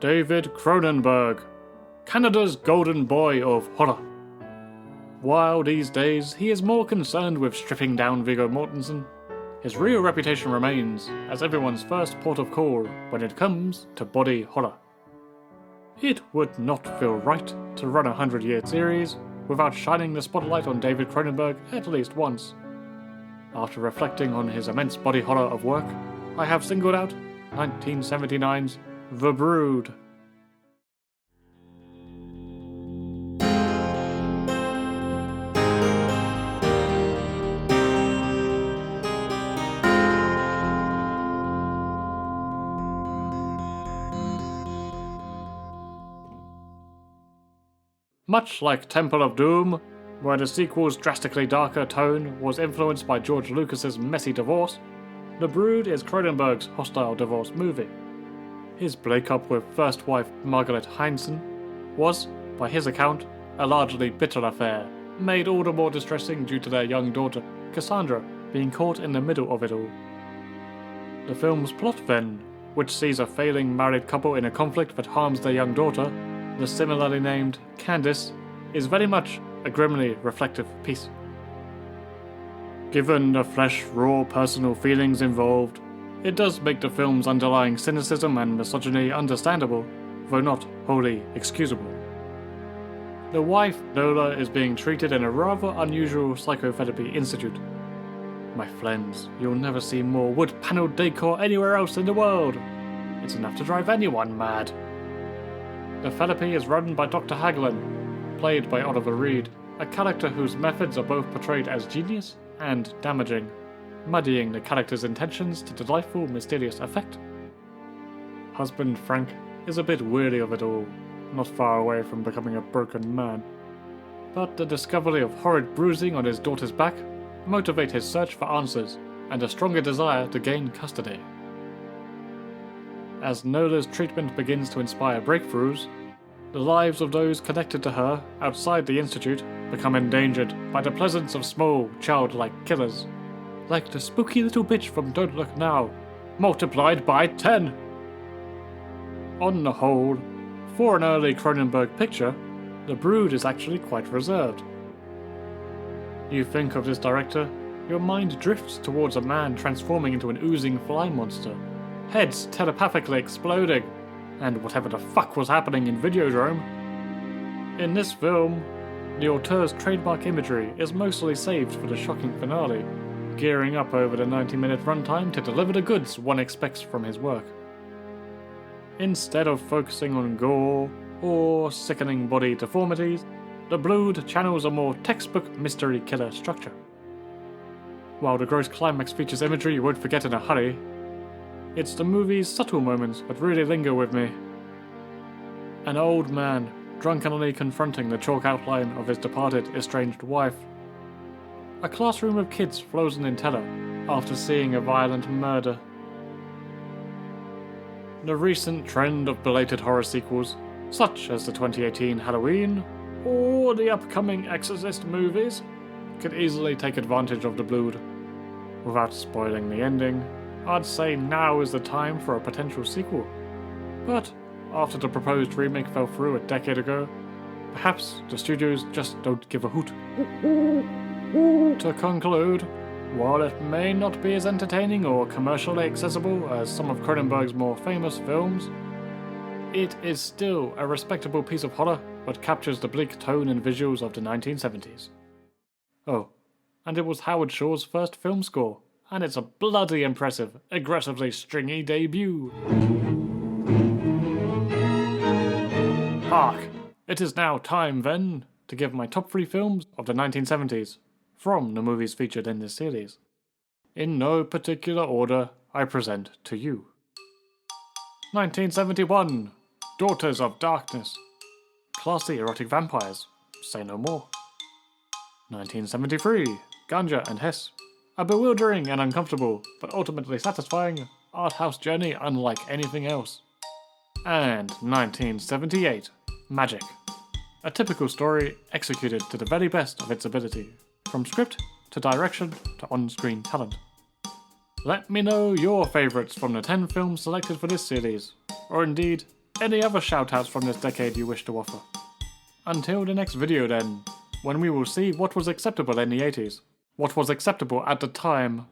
David Cronenberg, Canada's golden boy of horror. While these days he is more concerned with stripping down Viggo Mortensen, his real reputation remains as everyone's first port of call when it comes to body horror. It would not feel right to run a 100-year series without shining the spotlight on David Cronenberg at least once. After reflecting on his immense body horror of work, I have singled out 1979's The Brood. Much like Temple of Doom, where the sequel's drastically darker tone was influenced by George Lucas's messy divorce, The Brood is Cronenberg's hostile divorce movie. His breakup with first wife Margaret Heinzen was, by his account, a largely bitter affair, made all the more distressing due to their young daughter, Cassandra, being caught in the middle of it all. The film's plot then, which sees a failing married couple in a conflict that harms their young daughter, the similarly named Candice, is very much a grimly reflective piece. Given the fresh, raw personal feelings involved, it does make the film's underlying cynicism and misogyny understandable, though not wholly excusable. The wife, Lola, is being treated in a rather unusual psychotherapy institute. My friends, you'll never see more wood-panelled decor anywhere else in the world. It's enough to drive anyone mad. The therapy is run by Dr. Hagelin, played by Oliver Reed, a character whose methods are both portrayed as genius and damaging, muddying the character's intentions to delightful, mysterious effect. Husband Frank is a bit weary of it all, not far away from becoming a broken man. But the discovery of horrid bruising on his daughter's back motivate his search for answers and a stronger desire to gain custody. As Nola's treatment begins to inspire breakthroughs, the lives of those connected to her outside the institute become endangered by the presence of small, childlike killers, like the spooky little bitch from Don't Look Now, multiplied by 10. On the whole, for an early Cronenberg picture, The Brood is actually quite reserved. You think of this director, your mind drifts towards a man transforming into an oozing fly monster, heads telepathically exploding, and whatever the fuck was happening in Videodrome. In this film, the auteur's trademark imagery is mostly saved for the shocking finale, gearing up over the 90-minute runtime to deliver the goods one expects from his work. Instead of focusing on gore or sickening body deformities, The Brood channels a more textbook mystery killer structure. While the gross climax features imagery you won't forget in a hurry, it's the movie's subtle moments that really linger with me. An old man drunkenly confronting the chalk outline of his departed, estranged wife. A classroom of kids frozen in terror after seeing a violent murder. The recent trend of belated horror sequels, such as the 2018 Halloween or the upcoming Exorcist movies, could easily take advantage of The Brood. Without spoiling the ending, I'd say now is the time for a potential sequel. But after the proposed remake fell through a decade ago, perhaps the studios just don't give a hoot. To conclude, while it may not be as entertaining or commercially accessible as some of Cronenberg's more famous films, it is still a respectable piece of horror that captures the bleak tone and visuals of the 1970s. Oh, and it was Howard Shore's first film score, and it's a bloody impressive, aggressively stringy debut. Hark! It is now time, then, to give my top 3 films of the 1970s, from the movies featured in this series. In no particular order, I present to you. 1971, Daughters of Darkness. Classy erotic vampires, say no more. 1973, Ganja and Hess. A bewildering and uncomfortable, but ultimately satisfying, art house journey unlike anything else. And 1978, Magic. A typical story executed to the very best of its ability, from script to direction to on-screen talent. Let me know your favourites from the 10 films selected for this series, or indeed, any other shoutouts from this decade you wish to offer. Until the next video then, when we will see what was acceptable in the 80s, what was acceptable at the time,